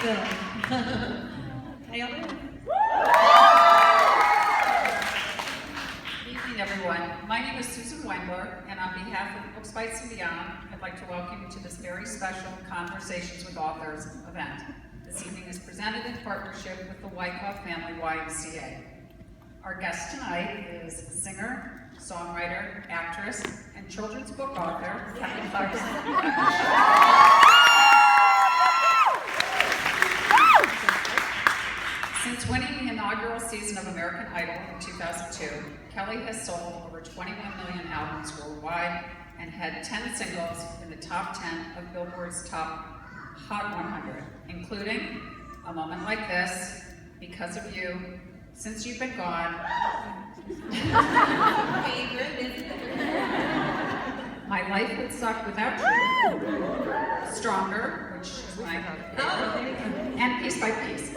Phil. How y'all doing? Good evening, everyone. My name is Susan Weingler, and on behalf of Books Bites and Beyond, I'd like to welcome you to this very special Conversations with Authors event. This evening is presented in partnership with the Wyckoff Family YMCA. Our guest tonight is singer, songwriter, actress, and children's book author, Kelly Clarkson. Since winning the inaugural season of American Idol in 2002, Kelly has sold over 21 million albums worldwide and had 10 singles in the top 10 of Billboard's top Hot 100, including A Moment Like This, Because of You, Since You've Been Gone, My Life Would Suck Without You, Stronger, which is my and Piece by Piece.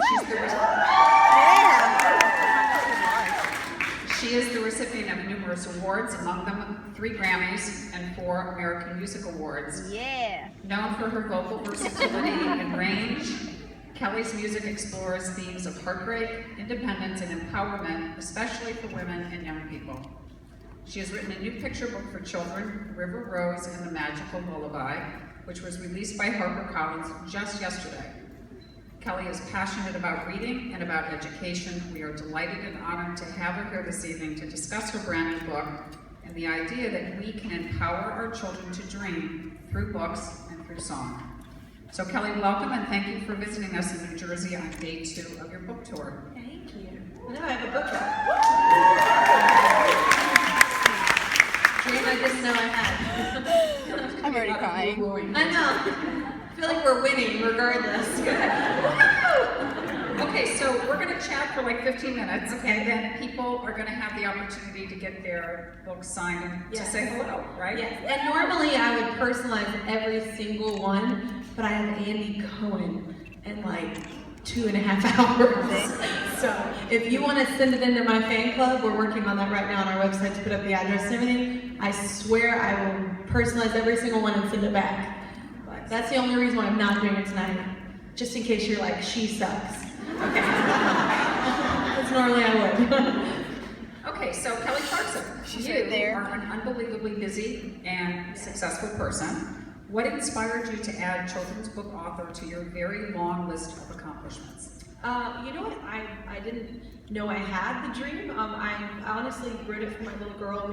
She is the recipient of numerous awards, among them 3 Grammys and 4 American Music Awards. Yeah. Known for her vocal versatility and range, Kelly's music explores themes of heartbreak, independence, and empowerment, especially for women and young people. She has written a new picture book for children, River Rose and the Magical Lullaby, which was released by HarperCollins just yesterday. Kelly is passionate about reading and about education. We are delighted and honored to have her here this evening to discuss her brand new book and the idea that we can empower our children to dream through books and through song. So Kelly, welcome and thank you for visiting us in New Jersey on day 2 of your book tour. Thank you. Now I have a book out. Dream I didn't know I had. I'm already crying. I know. I feel like we're winning regardless. Okay, so we're going to chat for like 15 minutes, Okay. and then people are going to have the opportunity to get their books signed and Yes. to say hello, right? Yes. And normally I would personalize every single one, but I have Andy Cohen in like 2.5 hours. So if you want to send it into my fan club, we're working on that right now on our website to put up the address and everything. I swear I will personalize every single one and send it back. But that's the only reason why I'm not doing it tonight. Just in case you're like, she sucks. Okay. Because normally I would. Okay, so Kelly Clarkson, She's you right there. are an unbelievably busy and successful person. What inspired you to add children's book author to your very long list of accomplishments? You know what? I didn't know I had the dream. I honestly wrote it for my little girl.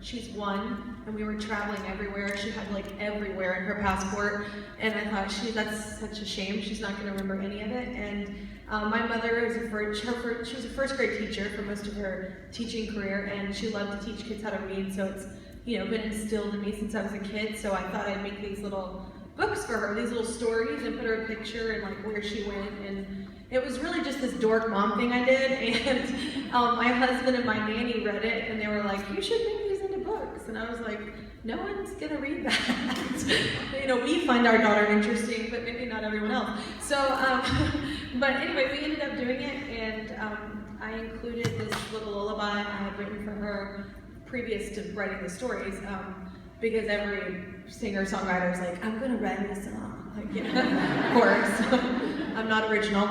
She's 1, and we were traveling everywhere. She had like everywhere in her passport, and I thought, that's such a shame. She's not going to remember any of it. And my mother was she was a first grade teacher for most of her teaching career, and she loved to teach kids how to read. So it's been instilled in me since I was a kid. So I thought I'd make these little books for her, these little stories, and put her a picture and like where she went. And it was really just this dork mom thing I did. And my husband and my nanny read it, and they were like, "You should make these into books." And I was like, "No one's gonna read that." We find our daughter interesting, but maybe not everyone else. So, but anyway, we ended up doing it, and I included this little lullaby I had written for her previous to writing the stories, because every singer-songwriter is like, "I'm gonna write this song." Of course. I'm not original.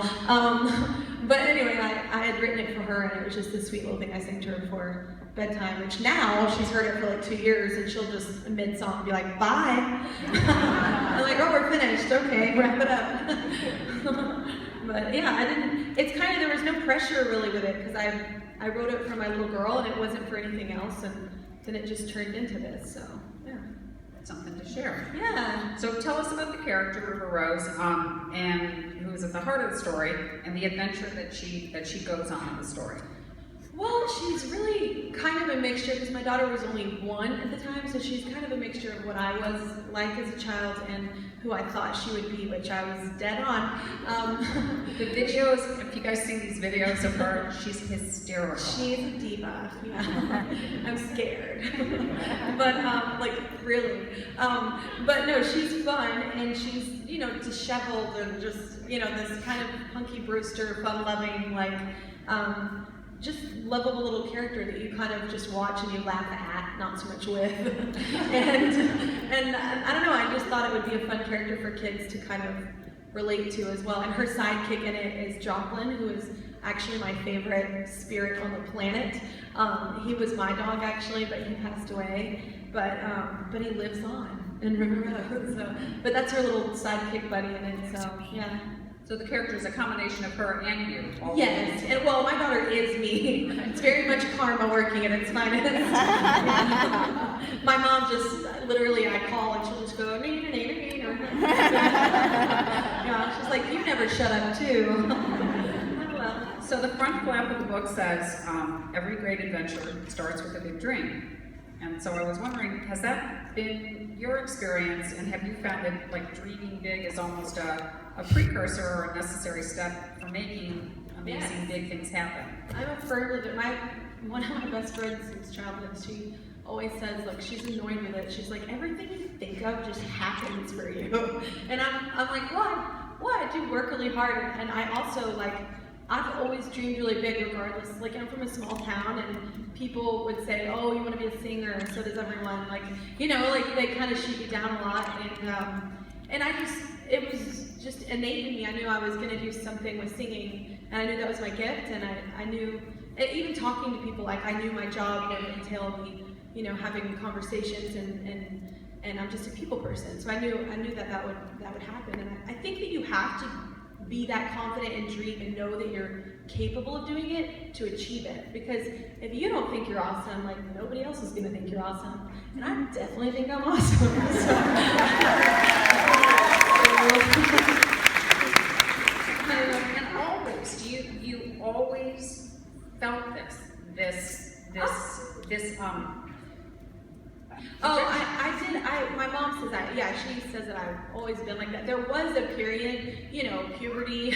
But anyway, I had written it for her, and it was just this sweet little thing I sang to her for bedtime, which now she's heard it for like 2 years, and she'll just mid-song be like, "Bye." I'm like, "Oh, we're finished. Okay, wrap it up." But yeah, it's kind of, there was no pressure really with it, because I wrote it for my little girl, and it wasn't for anything else, and then it just turned into this, so yeah. Something to share. Yeah. So tell us about the character River Rose, and who is at the heart of the story, and the adventure that she goes on in the story. Well, she's really kind of a mixture, because my daughter was only 1 at the time, so she's kind of a mixture of what I was like as a child and who I thought she would be, which I was dead on. The videos, if you guys see these videos of her, she's hysterical. She's a diva. Yeah. I'm scared. But like really. But no, she's fun, and she's disheveled and just this kind of hunky Brewster, fun-loving, like just lovable little character that you kind of just watch and you laugh at, not so much with. and I don't know, I just thought it would be a fun character for kids to kind of relate to as well. And her sidekick in it is Joplin, who is actually my favorite spirit on the planet. He was my dog actually, but he passed away. But he lives on in River Road. So, but that's her little sidekick buddy in it. So yeah. So the character is a combination of her and you. Yes, and well, my daughter is me. It's very much karma working at its finest. Yeah. My mom just literally, I call and she'll just go, or yeah, she's like, you never shut up too. Well. So the front flap of the book says, every great adventure starts with a big dream. And so I was wondering, has that been your experience, and have you found that like dreaming big is almost a precursor or a necessary step for making amazing big things happen? I'm a firm believer. One of my best friends since childhood, she always says, like, she's annoyed with it. She's like, everything you think of just happens for you. And I'm like, what? I do work really hard, and I also like, I've always dreamed really big regardless. Like, I'm from a small town and people would say, oh, you want to be a singer, and so does everyone. Like, you know, like they kind of shoot you down a lot. And it was just innate in me. I knew I was going to do something with singing, and I knew that was my gift. And I knew, even talking to people, like I knew my job would entail me, you know, having conversations, and I'm just a people person. So I knew that would happen. And I think that you have to be that confident and dream and know that you're capable of doing it to achieve it. Because if you don't think you're awesome, like nobody else is going to think you're awesome. And I definitely think I'm awesome. And always, you always felt this. I did. My mom says that. Yeah, she says that I've always been like that. There was a period, you know, puberty,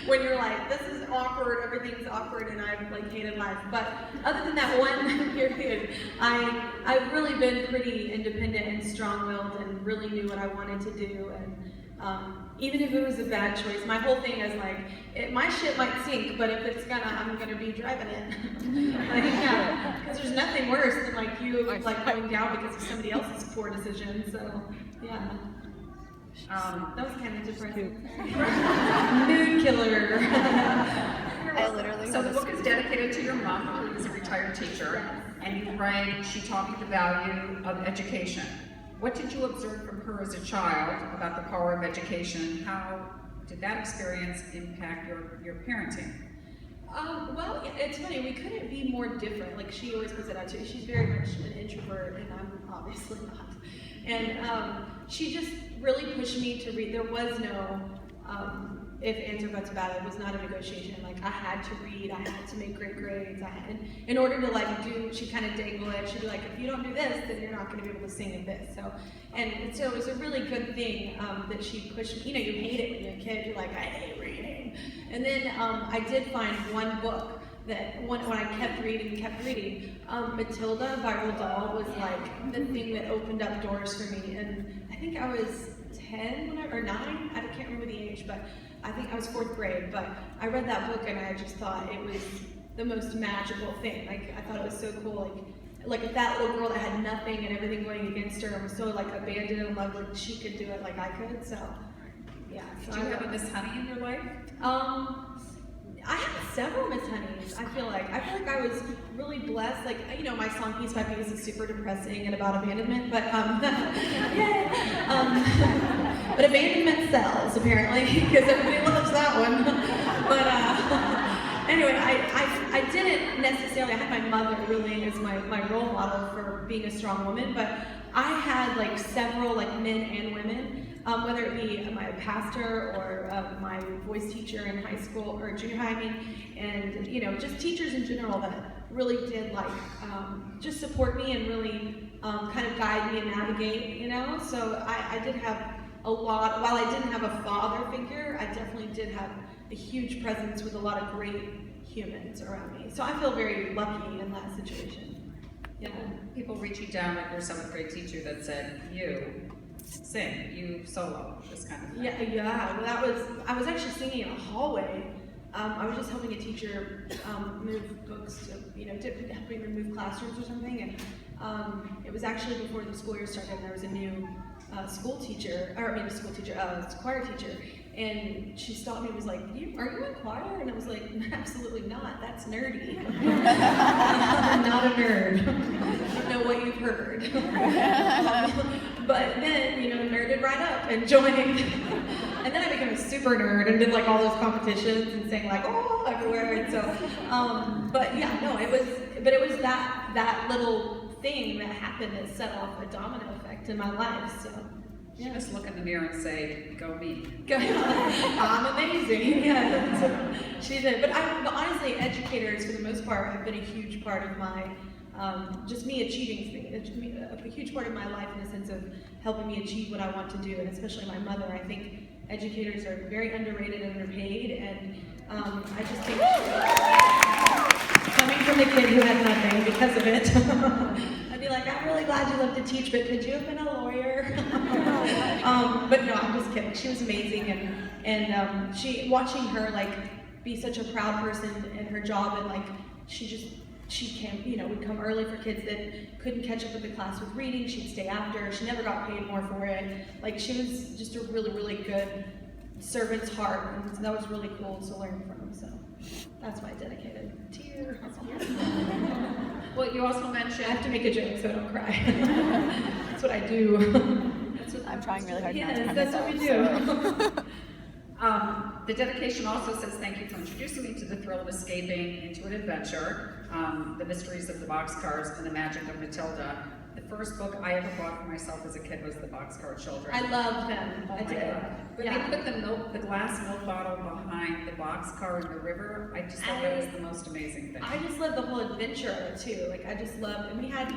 when you're like, this is awkward, everything's awkward, and I've like hated life. But other than that one period, I've really been pretty independent and strong-willed, and really knew what I wanted to do. And even if it was a bad choice, my whole thing is like, my ship might sink, but if it's I'm gonna be driving it. Like, yeah, because there's nothing worse than like you like going down because of somebody else's poor decision. So yeah, that was kind of depressing. Mood killer. I literally. So the book is dedicated to your mom, who is a retired teacher, and you write, she taught me the value of education. What did you observe from her as a child about the power of education? How did that experience impact your parenting? Well, it's funny, we couldn't be more different. Like, she always puts it out too. She's very much an introvert, and I'm obviously not. And she just really pushed me to read. There was no if, ands, or buts about it. It was not a negotiation. Like, I had to read, I had to make great grades. In order to like she'd kind of dangle it. She'd be like, if you don't do this, then you're not going to be able to sing at this. So it was a really good thing that she pushed me. You know, you hate it when you're a kid. You're like, I hate reading. And then I did find one book that when I kept reading, Matilda by Roald Dahl was like the thing that opened up doors for me. And I think I was 10 or 9, I can't remember the age, but I think I was 4th grade. But I read that book and I just thought it was the most magical thing. Like, I thought it was so cool. Like if that little girl that had nothing and everything going against her and was so like abandoned and loved, like she could do it like I could. So yeah. So do you have a Miss Honey in your life? I have several Miss Honeys. I feel like I was really blessed. Like, you know, my song "Piece by Piece" is super depressing and about abandonment, but but abandonment sells apparently because everybody loves that one. But anyway, I didn't necessarily. I had my mother really as my role model for being a strong woman, but I had like several like men and women. Whether it be my pastor or my voice teacher in high school or junior high, and you know, just teachers in general that really did like just support me and really kind of guide me and navigate, you know. So I did have a lot. While I didn't have a father figure, I definitely did have a huge presence with a lot of great humans around me. So I feel very lucky in that situation. Yeah. People reach you down like your 7th grade teacher that said, you sing, you solo, this kind of thing. Yeah. Well, I was actually singing in a hallway. I was just helping a teacher move books, to, you know, helping them move classrooms or something. And it was actually before the school year started. And there was a new choir teacher, and she stopped me and was like, are you in choir? And I was like, absolutely not, that's nerdy. I'm not a nerd. I don't know what you've heard. But then, nerded right up and joined. And then I became a super nerd and did like all those competitions and sang like, oh, everywhere. And so, but yeah, no, it was that little thing that happened that set off a domino effect in my life, so. You just look in the mirror and say, go me. I'm amazing. Yeah, so she did. But honestly, educators, for the most part, have been a huge part of my, just me achieving things, a huge part of my life in the sense of helping me achieve what I want to do, and especially my mother. I think educators are very underrated and underpaid, and I just think coming from the kid who had nothing because of it, I'd be like, I'm really glad you love to teach, but could you have been a lawyer? But no, I'm just kidding. She was amazing, and watching her like be such a proud person in her job, and like she came, would come early for kids that couldn't catch up with the class with reading. She'd stay after. She never got paid more for it. Like, she was just a really, really good servant's heart, and that was really cool to learn from. So that's why I dedicated tear. Well, you also mentioned I have to make a joke so I don't cry. That's what I do. I'm trying really hard not to Yes, cry that's what we myself, do. The dedication also says, thank you for introducing me to the thrill of escaping into an adventure, the mysteries of the boxcars and the magic of Matilda. The first book I ever bought for myself as a kid was The Boxcar Children. I loved them. I did. But Yeah. they put the glass milk bottle behind the boxcar in the river. I just thought that was the most amazing thing. I just love the whole adventure of it too. Like, I just loved, and we had,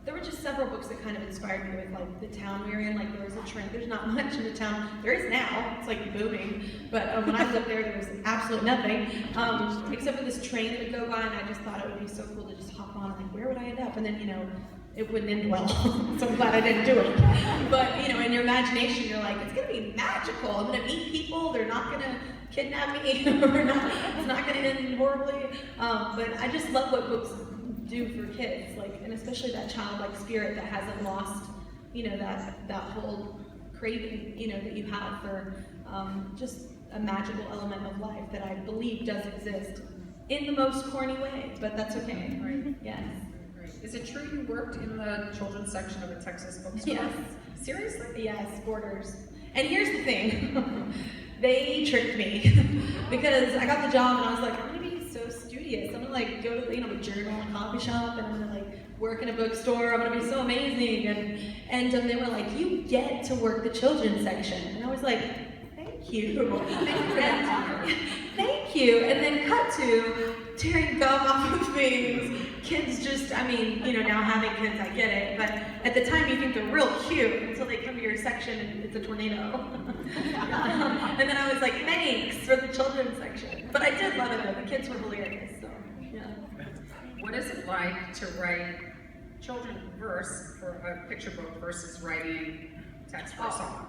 there were just several books that kind of inspired me with like the town we were in. Like, there was a train. There's not much in the town. There is now. It's like booming. But when I was up there was absolutely nothing, except for this train that would go by, and I just thought it would be so cool to just hop on. Like, where would I end up? And then it wouldn't end well. So I'm glad I didn't do it. But in your imagination, you're like, it's gonna be magical. I'm gonna meet people. They're not gonna kidnap me. It's not gonna end horribly. But I just love what books do for kids, like, and especially that childlike spirit that hasn't lost, that whole craving, that you have for just a magical element of life that I believe does exist in the most corny way, but that's okay. Right? Yes. Is it true you worked in the children's section of a Texas bookstore? Yes. Seriously? Yes, Borders. And here's the thing. They tricked me because I got the job and I was like, I'm gonna be so studious. I'm gonna like go to a journal and coffee shop, and I'm gonna like work in a bookstore. I'm gonna be so amazing. And they were like, you get to work the children's section. And I was like, thank you. Thank you. And then cut to tearing gum off of things. Kids just, now having kids, I get it, but at the time you think they're real cute until they come to your section and it's a tornado. And then I was like, thanks for the children's section. But I did love it though, the kids were hilarious, so, yeah. What is it like to write children's verse for a picture book versus writing text for a song?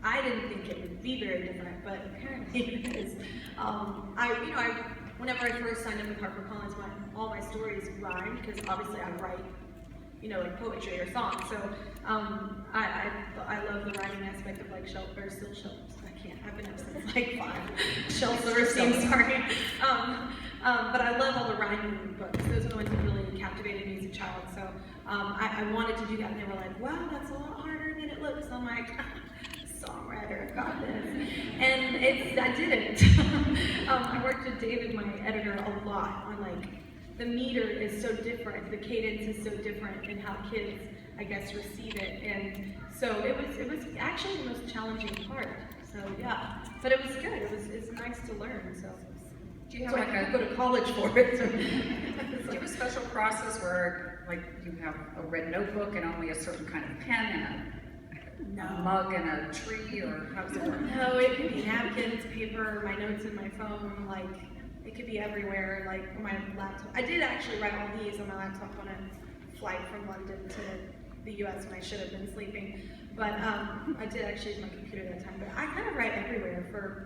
I didn't think it would be very different, but apparently it is. Whenever I first signed up with HarperCollins, all my stories rhymed, because obviously I write, like poetry or songs. So I love the writing aspect of like shelf or still shelves. I've been up since like 5. Shelf silver scene, sorry. But I love all the rhyming books. Those are the ones that really captivated me as a child. So I wanted to do that, and they were like, wow, that's a lot harder than it looks. I'm like, songwriter, got this. And I didn't. I worked with David, my editor, a lot on like, the meter is so different, the cadence is so different in how kids, I guess, receive it. And so it was actually the most challenging part. So yeah, but it was good. It's nice to learn. So Do you have I could go to college for it. Do you have a special process where like you have a red notebook and only a certain kind of pen and a mug and a tree, or how does it work? No, it could be napkins, paper, my notes in my phone, like, it could be everywhere, like, on my laptop. I did actually write all these on my laptop on a flight from London to the US when I should have been sleeping. But I did actually use my computer that time. But I kind of write everywhere for